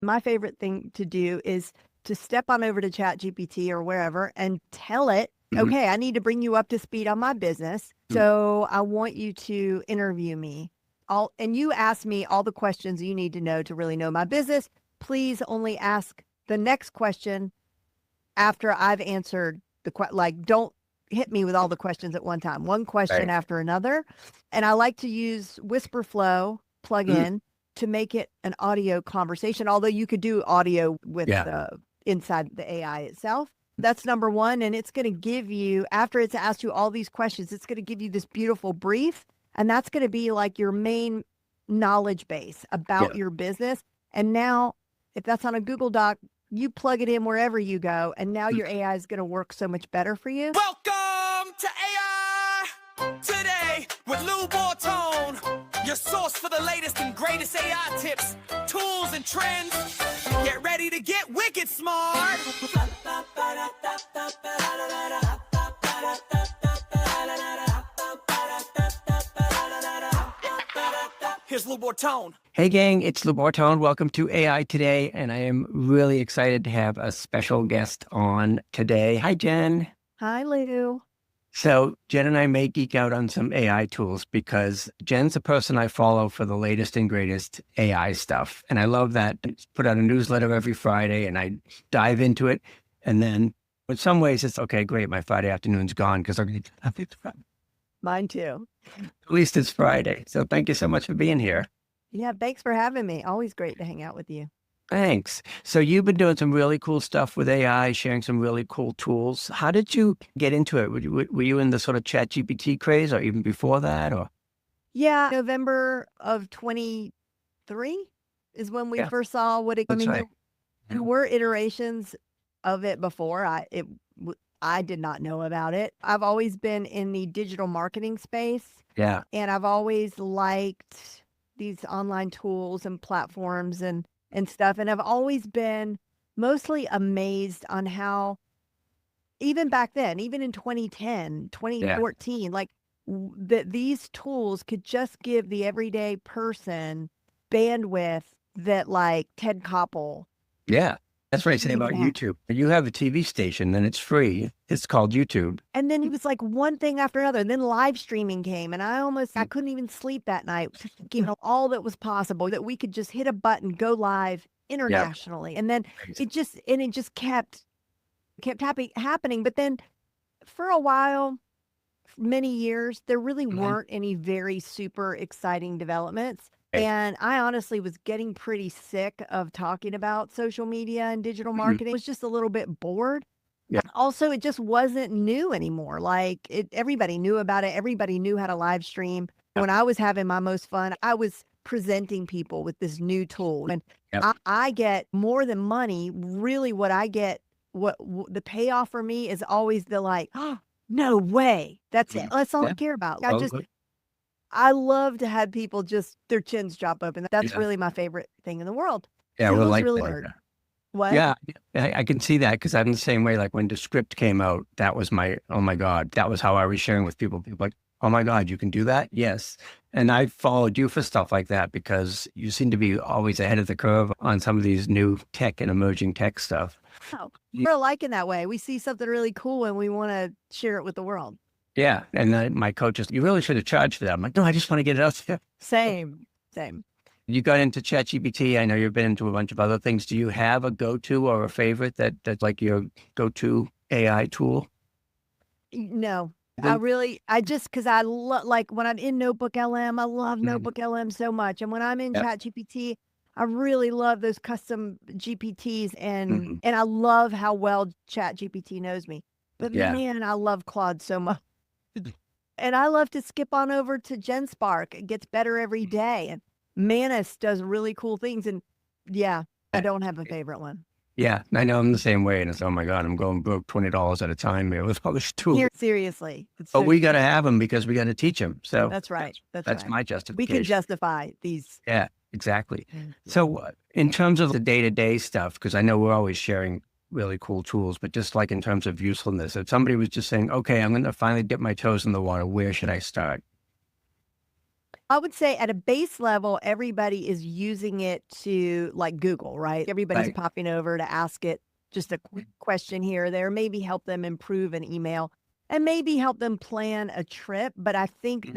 My favorite thing to do is to step on over to ChatGPT or wherever and tell it, Mhm. okay, I need to bring you up to speed on my business. So I want you to interview me. And you ask me all the questions you need to know to really know my business. Please only ask the next question after I've answered like, don't hit me with all the questions at one time, one question Right. after another. And I like to use Whisper Flow Mm. plugin to make it an audio conversation, although you could do audio with Yeah. inside the AI itself. That's number one. And it's going to give you, after it's asked you all these questions, it's going to give you this beautiful brief. And that's going to be like your main knowledge base Yeah. about your business. And now, if that's on a Google Doc, you plug it in wherever you go, and now your AI is going to work so much better for you. Welcome to AI Today with Lou Bortone, your source for the latest and greatest AI tips, tools, and trends. Get ready to get wicked smart. Here's Lou Bortone. Hey, gang, it's Lou Bortone. Welcome to AI Today, and I am really excited to have a special guest on today. Hi, Jen. Hi, Lou. So Jen and I may geek out on some AI tools because Jen's the person I follow for the latest and greatest AI stuff. And I love that. I put out a newsletter every Friday and I dive into it. And then in some ways it's okay, great. My Friday afternoon's gone because Mine too. at least it's Friday. So thank you so much for being here. Yeah, thanks for having me. Always great to hang out with you. Thanks. So you've been doing some really cool stuff with AI, sharing some really cool tools. How did you get into it? Were you in the sort of chat GPT craze or even before that? Or Yeah, November of 23 is when we yeah, first saw what it, I that's mean, right. there were iterations of it before. I did not know about it. I've always been in the digital marketing space, Yeah. and I've always liked these online tools and platforms and stuff. And I've always been mostly amazed on how, even back then, even in 2010, Yeah. 2014, like that these tools could just give the everyday person bandwidth that like Ted Koppel Yeah. That's what I say didn't about even have. YouTube. You have a TV station and it's free. It's called YouTube. And then it was like one thing after another. And then live streaming came, and I couldn't even sleep that night, thinking of all that was possible, that we could just hit a button, go live Yeah. internationally. And then it just kept happening. But then for a while, many years, there really weren't any very super exciting developments. Right. And I honestly was getting pretty sick of talking about social media and digital Mhm. marketing. I was just a little bit bored. Yeah. Also, it just wasn't new anymore. Like everybody knew about it. Everybody knew how to live stream. Yeah. When I was having my most fun, I was presenting people with this new tool. And Yeah. I get more than money. Really, what I get, the payoff for me is always the like, oh, no way. That's it. That's all I Yeah. care about. Oh, good. I love to have people just their chins drop open. That's Yeah. really my favorite thing in the world. Yeah. We're Feels like really that. hard. What? Yeah. I can see that because I'm the same way. Like when the script came out, that was oh my God, that was how I was sharing with people. People like, oh my God, you can do that? Yes. And I followed you for stuff like that because you seem to be always ahead of the curve on some of these new tech and emerging tech stuff. Oh, we're alike in that way. We see something really cool and we want to share it with the world. Yeah. And then my coach is, you really should have charged for that. I'm like, no, I just want to get it out there. Same. You got into ChatGPT. I know you've been into a bunch of other things. Do you have a go-to or a favorite that's like your go-to AI tool? No, Then- because I love, like when I'm in Notebook LM, I love Mhm. Notebook LM so much. And when I'm in Yeah. ChatGPT, I really love those custom GPTs Mhm. and I love how well ChatGPT knows me. But Yeah. man, I love Claude so much. And I love to skip on over to GenSpark. It gets better every day. And Manus does really cool things. And yeah, I don't have a favorite one. Yeah, I know I'm the same way. And it's, oh my God, I'm going broke $20 at a time here with all this tool. Here, seriously. But we got to have them because we got to teach them. So That's right. that's right. my We justification. can justify these. Yeah, exactly. So in terms of the day-to-day stuff, because I know we're always sharing really cool tools, but just like in terms of usefulness, if somebody was just saying, okay, I'm going to finally dip my toes in the water, where should I start? I would say at a base level, everybody is using it to like Google, right? Everybody's Right. popping over to ask it just a quick question here or there, maybe help them improve an email and maybe help them plan a trip. But I think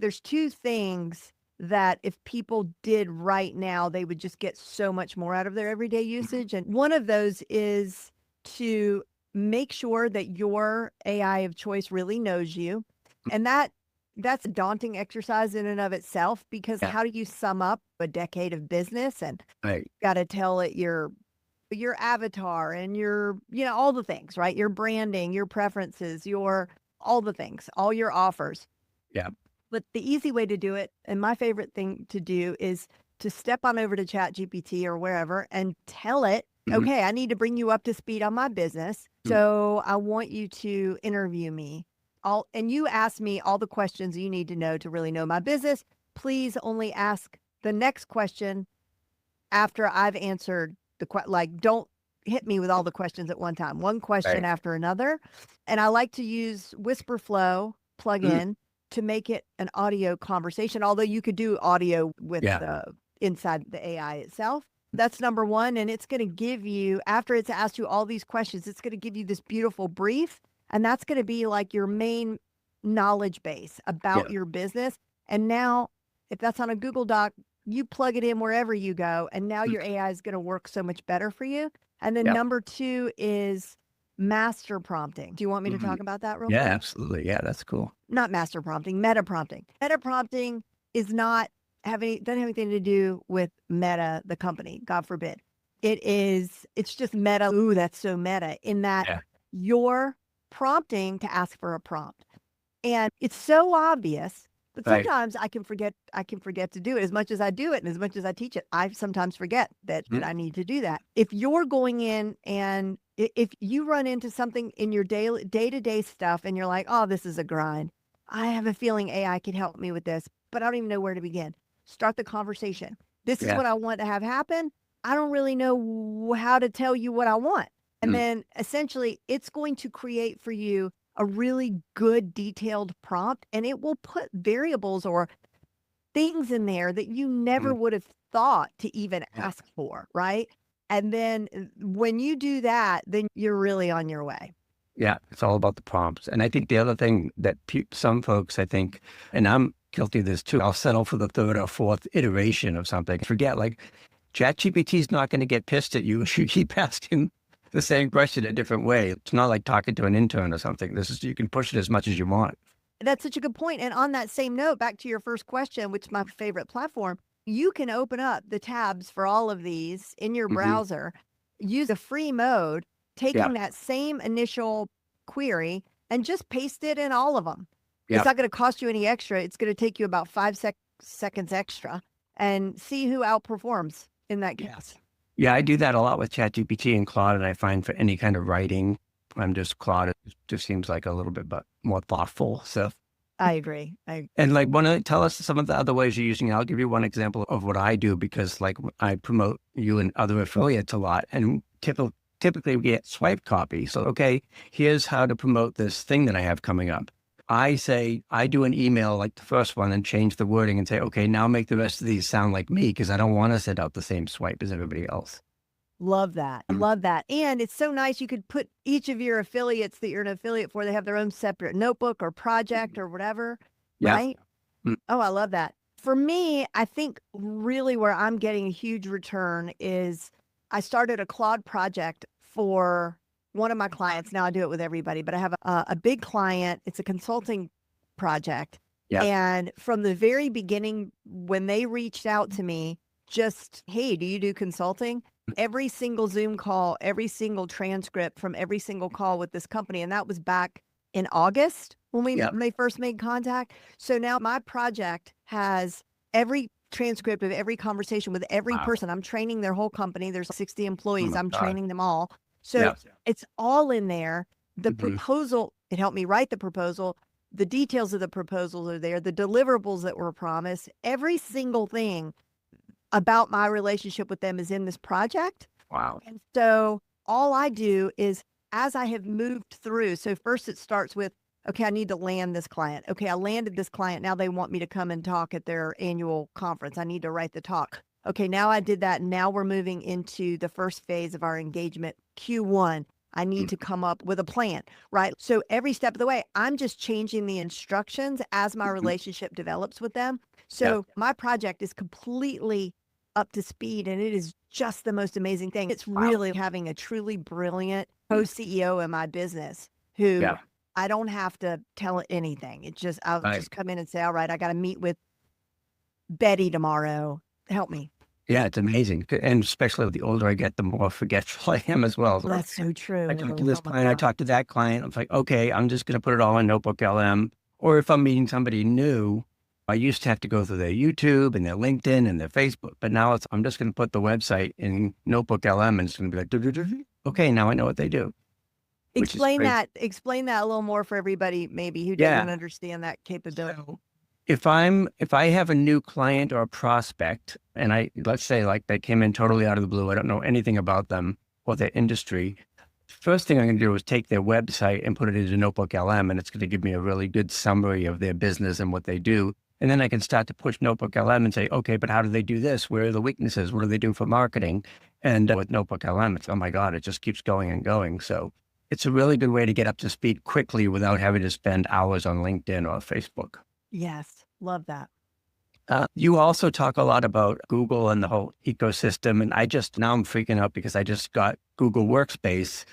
there's two things that if people did right now, they would just get so much more out of their everyday usage. And one of those is to make sure that your AI of choice really knows you. And that's a daunting exercise in and of itself because Yeah. how do you sum up a decade of business and Right. got to tell it your avatar and your all the things, right? Your branding, your preferences, your all the things, all your offers. Yeah. But the easy way to do it, and my favorite thing to do is to step on over to ChatGPT or wherever and tell it, Mhm. okay, I need to bring you up to speed on my business. So I want you to interview me. And you ask me all the questions you need to know to really know my business. Please only ask the next question after I've answered like, don't hit me with all the questions at one time, one question Right. after another. And I like to use WhisperFlow plugin to make it an audio conversation, although you could do audio with Yeah. inside the AI itself. That's number one. And it's going to give you, after it's asked you all these questions, it's going to give you this beautiful brief. And that's going to be like your main knowledge base about Yeah. your business. And now, if that's on a Google Doc, you plug it in wherever you go. And now your AI is going to work so much better for you. And then Yep. number two is master prompting. Do you want me to talk about that real Yeah, quick? absolutely. Yeah, that's cool. Not master prompting, meta prompting. Meta prompting is not doesn't have anything to do with Meta, the company, God forbid. It's just meta. Ooh, that's so meta in that Yeah. you're prompting to ask for a prompt. And it's so obvious, but Right. sometimes I can forget to do it as much as I do it and as much as I teach it. I sometimes forget that I need to do that. If you're going in and if you run into something in your day-to-day stuff and you're like, "Oh, this is a grind. I have a feeling AI could help me with this, but I don't even know where to begin." Start the conversation. This is Yeah. what I want to have happen. I don't really know how to tell you what I want. And then essentially it's going to create for you a really good detailed prompt, and it will put variables or things in there that you never would have thought to even Yeah. ask for, right? And then when you do that, then you're really on your way. Yeah, it's all about the prompts. And I think the other thing that some folks, I think, and I'm guilty of this too, I'll settle for the third or fourth iteration of something. Forget, like, ChatGPT is not going to get pissed at you if you keep asking the same question a different way. It's not like talking to an intern or something. You can push it as much as you want. That's such a good point. And on that same note, back to your first question, which is my favorite platform, you can open up the tabs for all of these in your browser, use a free mode, taking that same initial query and just paste it in all of them. Yeah. It's not going to cost you any extra. It's going to take you about 5 seconds extra and see who outperforms in that case. Yeah, I do that a lot with ChatGPT and Claude, and I find for any kind of writing, Claude it just seems like a little bit more thoughtful. So, I agree. and like, want to tell us some of the other ways you're using it? I'll give you one example of what I do because, like, I promote you and other affiliates a lot, and typically we get swipe copy. So, okay, here's how to promote this thing that I have coming up. I do an email like the first one and change the wording and say, okay, now make the rest of these sound like me because I don't want to send out the same swipe as everybody else. Love that. Love that. And it's so nice. You could put each of your affiliates that you're an affiliate for, they have their own separate notebook or project or whatever. Yeah. Right? Oh, I love that. For me, I think really where I'm getting a huge return is I started a Claude project for one of my clients. Now I do it with everybody, but I have a big client. It's a consulting project. Yeah. And from the very beginning, when they reached out to me, just, hey, do you do consulting? Every single Zoom call, every single transcript from every single call with this company. And that was back in August when they first made contact. So now my project has every transcript of every conversation with every person. I'm training their whole company. There's 60 employees. I'm training them all. So it's all in there. The proposal, it helped me write the proposal. The details of the proposals are there. The deliverables that were promised, every single thing about my relationship with them is in this project. Wow. And so all I do is, as I have moved through, so first it starts with Okay, I need to land this client. Okay, I landed this client. Now they want me to come and talk at their annual conference. I need to write the talk. Okay, now I did that. Now we're moving into the first phase of our engagement, Q1. I need to come up with a plan, right? So every step of the way, I'm just changing the instructions as my relationship develops with them. So my project is completely up to speed, and it is just the most amazing thing. It's really having a truly brilliant co-CEO in my business who I don't have to tell it anything. It's just, I'll just come in and say, all right, I got to meet with Betty tomorrow. Help me. Yeah, it's amazing. And especially the older I get, the more forgetful I am as well. So That's so true. I talked to this client, I talked to that client. I was like, okay, I'm just going to put it all in Notebook LM. Or if I'm meeting somebody new, I used to have to go through their YouTube and their LinkedIn and their Facebook, but now I'm just going to put the website in Notebook LM and it's going to be like, okay, now I know what they do. Explain that a little more for everybody maybe who doesn't understand that capability. So if I have a new client or a prospect and let's say like they came in totally out of the blue, I don't know anything about them or their industry, first thing I'm going to do is take their website and put it into Notebook LM, and it's going to give me a really good summary of their business and what they do. And then I can start to push Notebook LM and say, okay, but how do they do this? Where are the weaknesses? What do they do for marketing? And with Notebook LM, it's, oh my God, it just keeps going and going. So it's a really good way to get up to speed quickly without having to spend hours on LinkedIn or Facebook. Yes, love that. You also talk a lot about Google and the whole ecosystem. And now I'm freaking out because I just got Google Workspace,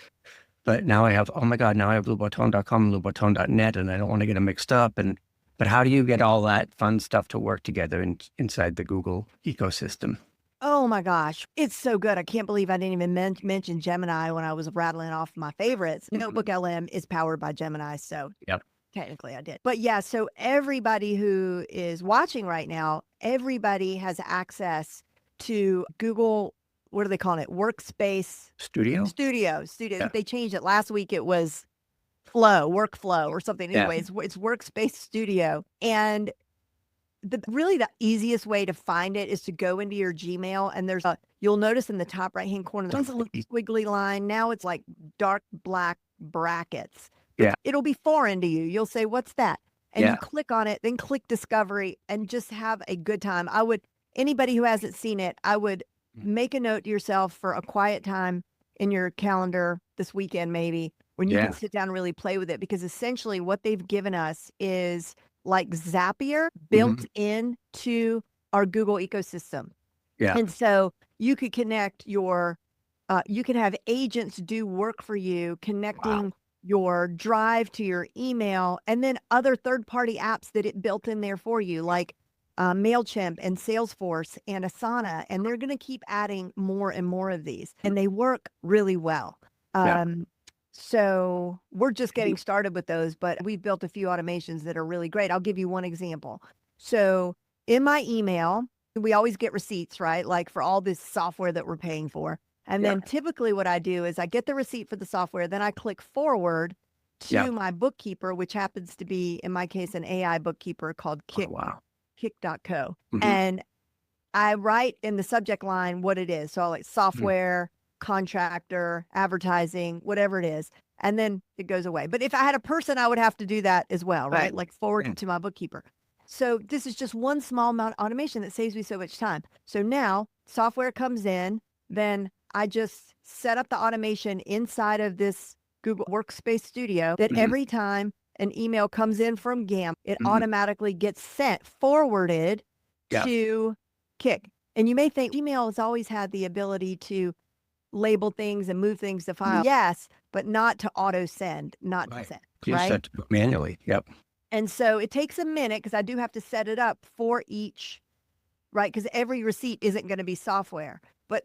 but now I have, oh my God, now I have louboutone.com and louboutone.net, and I don't want to get them mixed up. But how do you get all that fun stuff to work together inside the Google ecosystem? Oh my gosh, it's so good. I can't believe I didn't even mention Gemini when I was rattling off my favorites. Notebook LM is powered by Gemini, so technically I did. But yeah, so everybody who is watching right now, everybody has access to Google, what are they calling it? Workspace Studio. Yeah. They changed it. Last week it was workflow or something. Anyway, it's Workspace Studio. And really the easiest way to find it is to go into your Gmail, and you'll notice in the top right-hand corner, there's a little squiggly line. Now it's like dark black brackets. Yeah. It'll be foreign to you. You'll say, what's that? And you click on it, then click Discovery, and just have a good time. Anybody who hasn't seen it, I would make a note to yourself for a quiet time in your calendar this weekend, maybe, when you can sit down and really play with it, because essentially what they've given us is like Zapier built into our Google ecosystem. Yeah. And so you could connect you can have agents do work for you, connecting your Drive to your email, and then other third-party apps that it built in there for you, like MailChimp and Salesforce and Asana. And they're going to keep adding more and more of these, and they work really well. So we're just getting started with those, but we've built a few automations that are really great. I'll give you one example. So in my email, we always get receipts, right? Like for all this software that we're paying for. And then typically what I do is I get the receipt for the software, then I click forward to my bookkeeper, which happens to be, in my case, an AI bookkeeper called Kick.co. And I write in the subject line what it is. So I'll like software, contractor, advertising, whatever it is. And then it goes away. But if I had a person, I would have to do that as well, right? Like forward to my bookkeeper. So this is just one small amount of automation that saves me so much time. So now software comes in, then I just set up the automation inside of this Google Workspace Studio that every time an email comes in from GAM, it automatically gets forwarded to Kick. And you may think email has always had the ability to label things and move things to file. Yes, but not to auto send, not to send. You set to manually. Yep. And so it takes a minute because I do have to set it up for each, right? Because every receipt isn't going to be software, but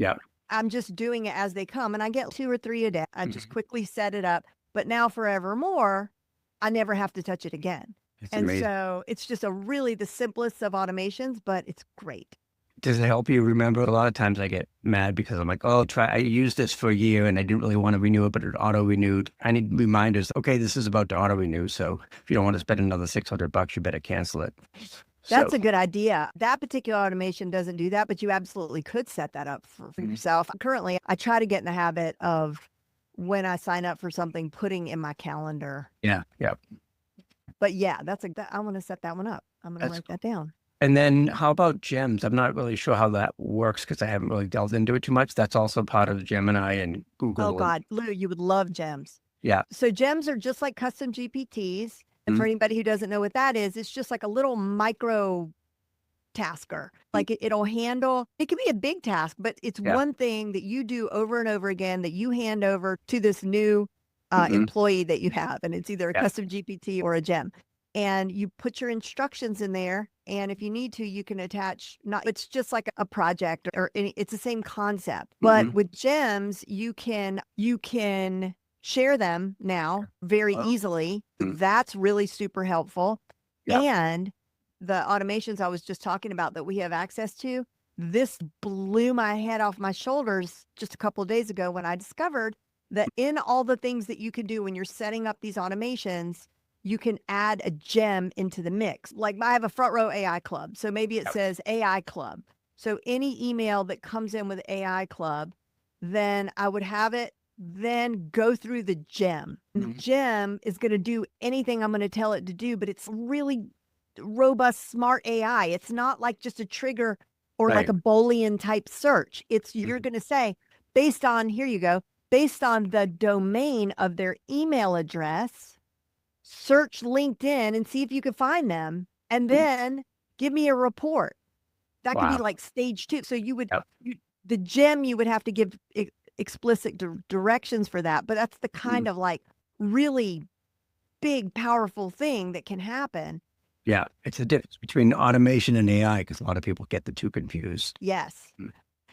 I'm just doing it as they come, and I get 2 or 3 a day. I just quickly set it up, but now forevermore, I never have to touch it again. And so it's just the simplest of automations, but it's great. Does it help you remember? A lot of times I get mad because I'm like, oh, I used this for a year and I didn't really want to renew it, but it auto-renewed. I need reminders. Okay, this is about to auto-renew. So if you don't want to spend another $600, you better cancel it. That's a good idea. That particular automation doesn't do that, but you absolutely could set that up for yourself. Currently, I try to get in the habit of when I sign up for something, putting in my calendar. But yeah, I want to set that one up. I'm going to write that down. And then how about gems? I'm not really sure how that works because I haven't really delved into it too much. That's also part of Gemini and Google. Oh God, Lou, you would love gems. Yeah. So gems are just like custom GPTs. And for anybody who doesn't know what that is, it's just like a little micro tasker. Like it'll handle, it can be a big task, but it's one thing that you do over and over again that you hand over to this new employee that you have. And it's either a custom GPT or a gem. And you put your instructions in there. And if you need to, you can attach, it's just like a project or it's the same concept. But with gems, you can share them now very easily. That's really super helpful. And the automations I was just talking about that we have access to, this blew my head off my shoulders just a couple of days ago when I discovered that in all the things that you can do when you're setting up these automations, you can add a gem into the mix. Like I have a front row AI club. So maybe it says AI club. So any email that comes in with AI club, then I would have it then go through the gem. The gem is going to do anything I'm going to tell it to do, but it's really robust, smart AI. It's not like just a trigger or like a Boolean type search. It's you're going to say based on, here you go, based on the domain of their email address, search LinkedIn and see if you can find them, and then give me a report. That could be like stage 2. So you would, the gem, you would have to give explicit directions for that. But that's the kind of like really big, powerful thing that can happen. Yeah. It's the difference between automation and AI because a lot of people get the two confused. Yes.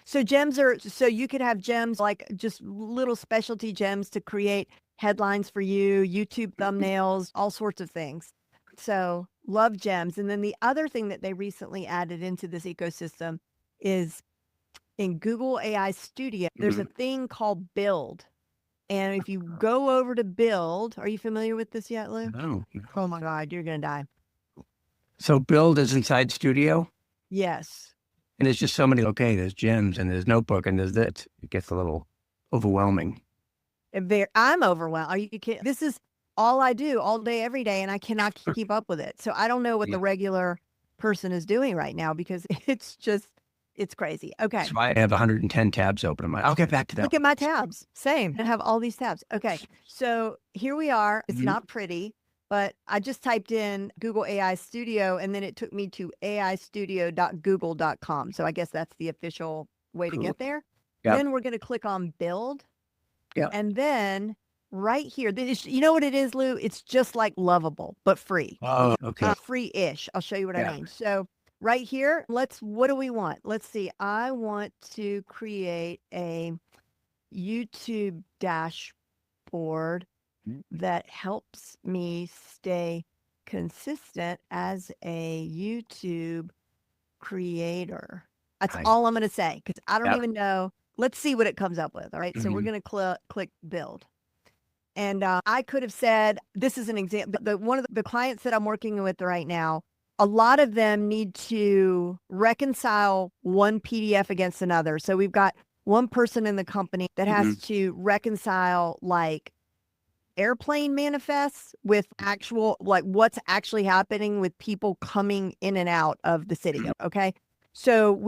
So gems so you could have gems like just little specialty gems to create headlines for you, YouTube thumbnails, all sorts of things. So love gems. And then the other thing that they recently added into this ecosystem is in Google AI Studio, there's a thing called Build. And if you go over to Build, are you familiar with this yet, Lou? No. Oh my God, you're going to die. So Build is inside Studio? Yes. And there's just so many, there's gems and there's Notebook and there's that. It gets a little overwhelming. I'm overwhelmed. Are you kidding? This is all I do all day, every day, and I cannot keep up with it. So I don't know what the regular person is doing right now because it's crazy. Okay. That's why I have 110 tabs open. I'll get back to that. Look at my tabs. Same. I have all these tabs. Okay. So here we are. It's not pretty, but I just typed in Google AI Studio and then it took me to aistudio.google.com. So I guess that's the official way to get there. Yep. Then we're going to click on Build. Yeah. And then right here, you know what it is, Lou? It's just like Lovable, but free. Oh, okay. Free-ish. I'll show you what I mean. So right here, what do we want? Let's see. I want to create a YouTube dashboard that helps me stay consistent as a YouTube creator. That's all I'm going to say because I don't even know. Let's see what it comes up with. All right. So we're going to click Build. And I could have said, this is an example. One of the clients that I'm working with right now, a lot of them need to reconcile one PDF against another. So we've got one person in the company that has to reconcile like airplane manifests with actual, like what's actually happening with people coming in and out of the city. Okay. So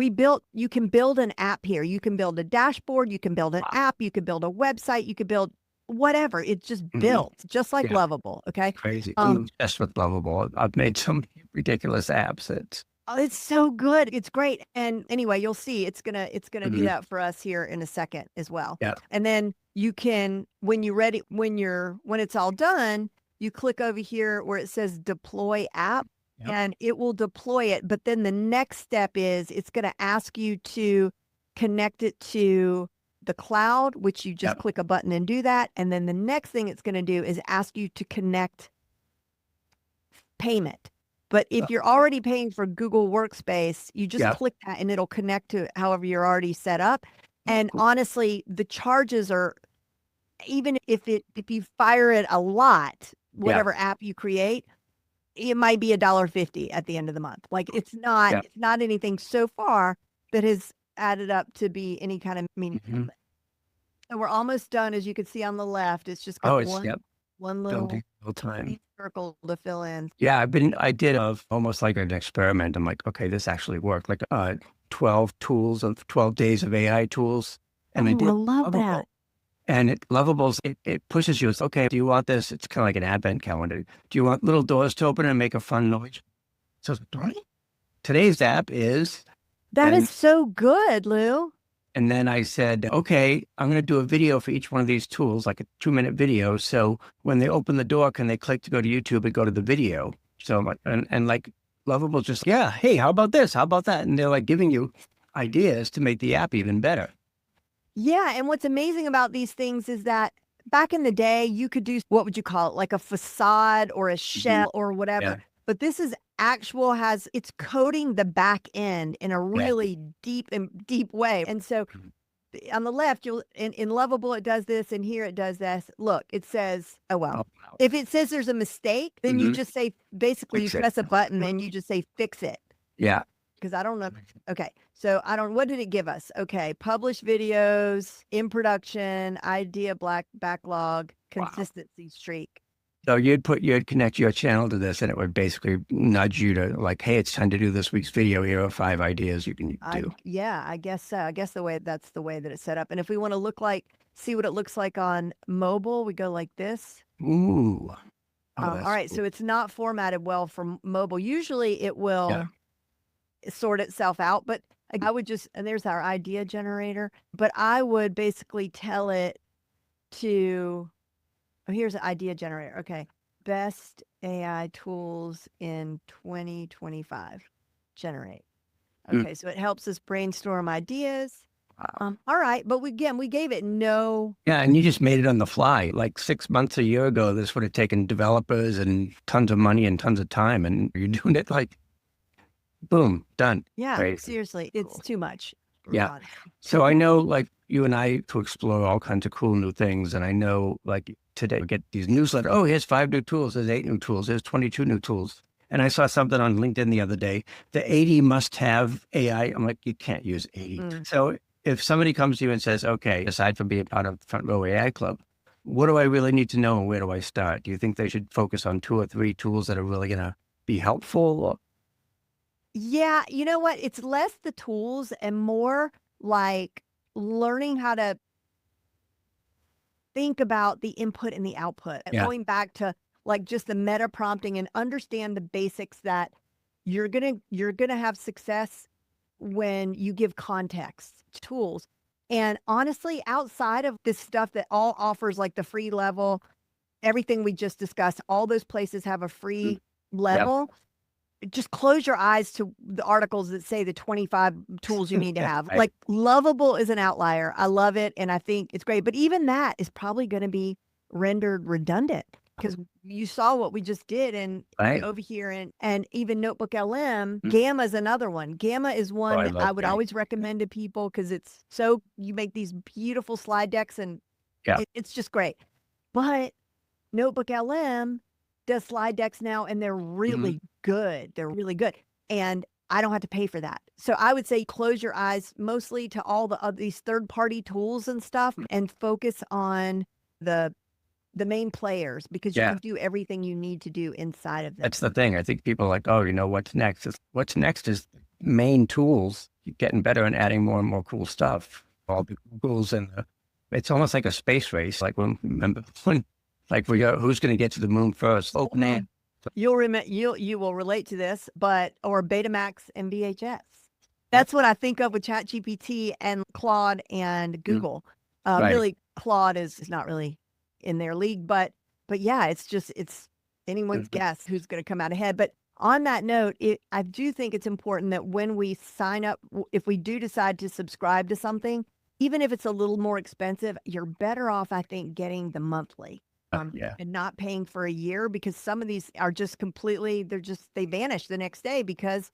you can build an app here. You can build a dashboard. You can build an app. You can build a website. You could build whatever. It's just built, just like Lovable. Okay. Crazy. I'm obsessed with Lovable. I've made some ridiculous apps. It's so good. It's great. And anyway, you'll see it's gonna do that for us here in a second as well. Yeah. And then you can, when it's all done, you click over here where it says deploy app. And it will deploy it. But then the next step is it's going to ask you to connect it to the cloud, which you just click a button and do that. And then the next thing it's going to do is ask you to connect payment. But if you're already paying for Google Workspace, you just click that and it'll connect to however you're already set up. And honestly, the charges are, even if you fire it a lot, whatever app you create, it might be $1.50 at the end of the month. Like it's not anything so far that has added up to be any kind of meaningful. And we're almost done. As you can see on the left, it's just got One little building real time. circle to fill in. Yeah, I did almost like an experiment. I'm like, okay, this actually worked. Like 12 tools of 12 days of AI tools. And I Oh, I did love that. Lovable. And Lovable's, it pushes you. It's okay. Do you want this? It's kind of like an advent calendar. Do you want little doors to open and make a fun noise? So today's app is, That and, is so good, Lou. and then I said, okay, I'm going to do a video for each one of these tools, like a 2-minute video. So when they open the door, can they click to go to YouTube and go to the video? So I'm like, and like Lovable just, yeah, hey, how about this? How about that? And they're like giving you ideas to make the app even better. Yeah, and what's amazing about these things is that back in the day, you could do, what would you call it, like a facade or a shell or whatever. Yeah. But this is it's coding the back end in a really deep way. And so on the left, in Lovable, it does this, and here it does this. Look, it says, oh, well, Oh, wow. if it says there's a mistake, then you just say, basically, Fix you it. press a button and you just say, fix it. Yeah. Because I don't know. Okay. So what did it give us? Okay. Published videos, in production, idea backlog, consistency streak. So you'd connect your channel to this, and it would basically nudge you to like, hey, it's time to do this week's video. Here are 5 ideas you can do. Yeah, I guess so. I guess that's the way that it's set up. And if we want to see what it looks like on mobile, we go like this. Ooh. Oh, all right. cool. So it's not formatted well for mobile. Usually it will sort itself out, but I would and there's our idea generator, but I would basically tell it to, oh, here's an idea generator. Okay. Best AI tools in 2025. Generate. Okay. So it helps us brainstorm ideas. Wow. All right. But we gave it no. Yeah, and you just made it on the fly. Like 6 months, a year ago, this would have taken developers and tons of money and tons of time, and you're doing it like, boom, done. Yeah, Right. seriously, it's too much. Yeah. So I know, like, you and I to explore all kinds of cool new things. And I know, like, today we get these newsletters. Oh, here's 5 new tools. There's 8 new tools. There's 22 new tools. And I saw something on LinkedIn the other day. The 80 must have AI. I'm like, you can't use 80. So if somebody comes to you and says, okay, aside from being part of the Front Row AI Club, what do I really need to know and where do I start? Do you think they should focus on 2 or 3 tools that are really going to be helpful? Or? Yeah, you know what? It's less the tools and more like learning how to think about the input and the output. Yeah. Going back to like just the meta prompting and understand the basics that you're gonna have success when you give context to tools. And honestly, outside of this stuff that all offers like the free level, everything we just discussed, all those places have a free level. Just close your eyes to the articles that say the 25 tools you need to have. Right. Like Lovable is an outlier. I love it. And I think it's great. But even that is probably going to be rendered redundant because you saw what we just did and over here and even Notebook LM, Gamma is another one. Gamma is one that I would always recommend to people because it's you make these beautiful slide decks and it's just great. But Notebook LM does slide decks now and they're really good. They're really good. And I don't have to pay for that. So I would say close your eyes mostly to all these third-party tools and stuff and focus on the main players because you can do everything you need to do inside of them. That's the thing. I think people are like, oh, what's next? What's next is main tools, getting better and adding more and more cool stuff. All the Googles and it's almost like a space race. Like remember when like we go, who's going to get to the moon first? OpenAI. You will relate to this, or Betamax and VHS. That's what I think of with ChatGPT and Claude and Google. Really, Claude is not really in their league, but yeah, it's anyone's guess who's going to come out ahead. But on that note, I do think it's important that when we sign up, if we do decide to subscribe to something, even if it's a little more expensive, you're better off, I think, getting the monthly. And not paying for a year because some of these are just completely, they vanish the next day because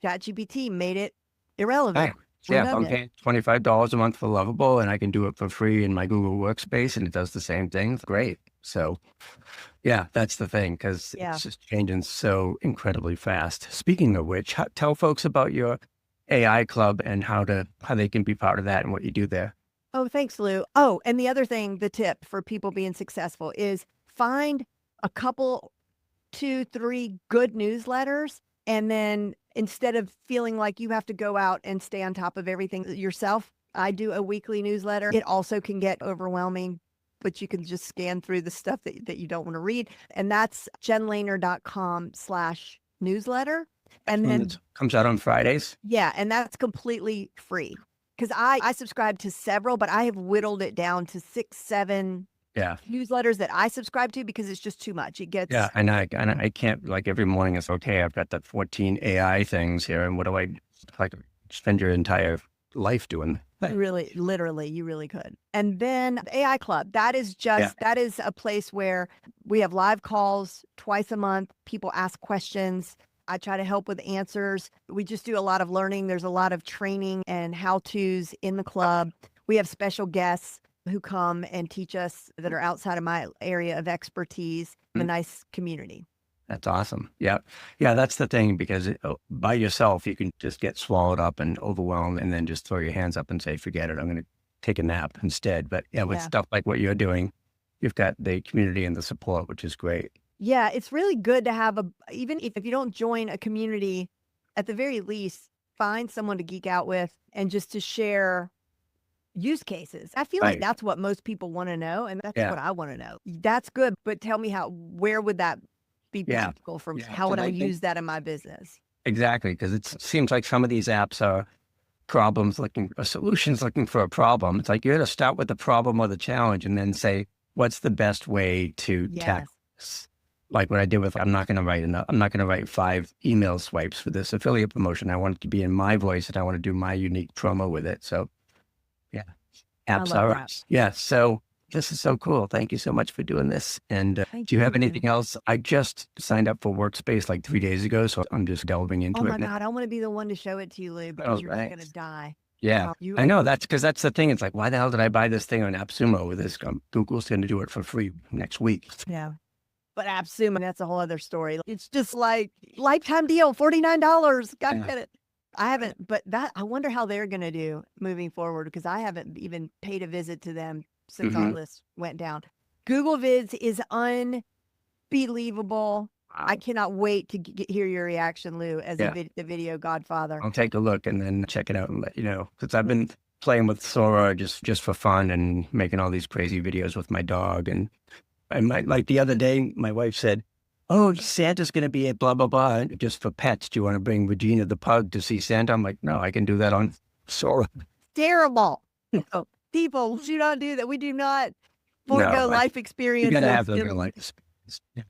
ChatGPT made it irrelevant. Yeah, I'm paying $25 a month for Lovable and I can do it for free in my Google Workspace and it does the same thing. Great. So yeah, that's the thing because it's just changing so incredibly fast. Speaking of which, tell folks about your AI club and how they can be part of that and what you do there. Oh, thanks, Lou. Oh, and the other thing, the tip for people being successful is find a couple, 2, 3 good newsletters. And then instead of feeling like you have to go out and stay on top of everything yourself, I do a weekly newsletter. It also can get overwhelming, but you can just scan through the stuff that you don't want to read. And that's jenlehner.com/newsletter. And One then, that comes out on Fridays. yeah, and that's completely free. Because I subscribe to several, but I have whittled it down to 6, 7 Yeah. newsletters that I subscribe to because it's just too much. It gets Yeah. And I can't, like, every morning it's okay. I've got the 14 AI things here. And what do I like spend your entire life doing? really, literally, you really could. And then the AI Club, that is that is a place where we have live calls twice a month. People ask questions. I try to help with answers. We just do a lot of learning. There's a lot of training and how-tos in the club. We have special guests who come and teach us that are outside of my area of expertise. A nice community. That's awesome. Yeah. Yeah. That's the thing, because by yourself, you can just get swallowed up and overwhelmed and then just throw your hands up and say, forget it. I'm going to take a nap instead. But yeah, with stuff like what you're doing, you've got the community and the support, which is great. Yeah, it's really good to have even if you don't join a community, at the very least, find someone to geek out with and just to share use cases. I feel like that's what most people want to know, and that's what I want to know. That's good, but tell me where would that be practical from? How would I use that in my business? Exactly, because it seems like some of these apps are solutions looking for a problem. It's like you got to start with the problem or the challenge and then say, what's the best way to tackle this? Like what I did with, I'm not going to write 5 email swipes for this affiliate promotion. I want it to be in my voice and I want to do my unique promo with it. So yeah, apps are apps. Yeah. So this is so cool. Thank you so much for doing this. And do you have anything else? I just signed up for Workspace like 3 days ago. So I'm just delving into it. Oh my God. I want to be the one to show it to you, Lou, because you're going to die. Yeah, I know. That's the thing. It's like, why the hell did I buy this thing on AppSumo with this? Google's going to do it for free next week. Yeah. But AppSumo, that's a whole other story. It's just like lifetime deal, $49. Gotta get it. I haven't, but I wonder how they're going to do moving forward, because I haven't even paid a visit to them since our list went down. Google Vids is unbelievable. Wow. I cannot wait to hear your reaction, Lou, as the video godfather. I'll take a look and then check it out and let you know. Because I've been playing with Sora just for fun and making all these crazy videos with my dog. And like the other day, my wife said, oh, Santa's going to be at blah, blah, blah, just for pets. Do you want to bring Regina the pug to see Santa? I'm like, no, I can do that on Sora. Terrible. People do not do that. We do not forego life experience. You got to have the life experience. Yeah.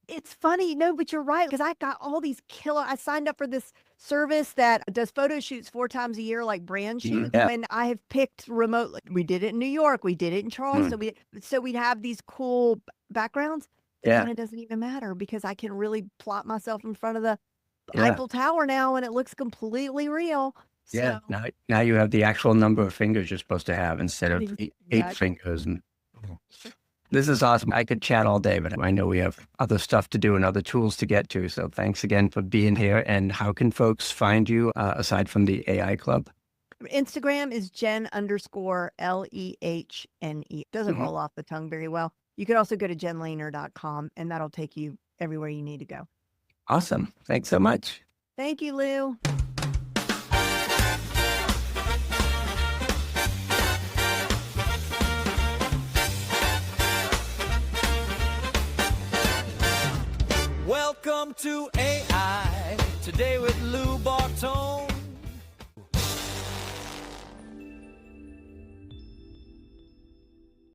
It's funny. No, but you're right. Because I got all these I signed up for this service that does photo shoots 4 times a year, like brand shoots. Yeah. And I have picked remotely. We did it in New York. We did it in Charleston. So we'd have these cool backgrounds. And it doesn't even matter, because I can really plot myself in front of the Eiffel Tower now, and it looks completely real. Yeah. So, now you have the actual number of fingers you're supposed to have instead of 8 fingers. And this is awesome. I could chat all day, but I know we have other stuff to do and other tools to get to. So thanks again for being here. And how can folks find you aside from the AI Club? Instagram is Jen_Lehne. Doesn't roll off the tongue very well. You could also go to jenlehner.com, and that'll take you everywhere you need to go. Awesome. Thanks so much. Thank you, Lou. Welcome to AI Today with Lou Bartone.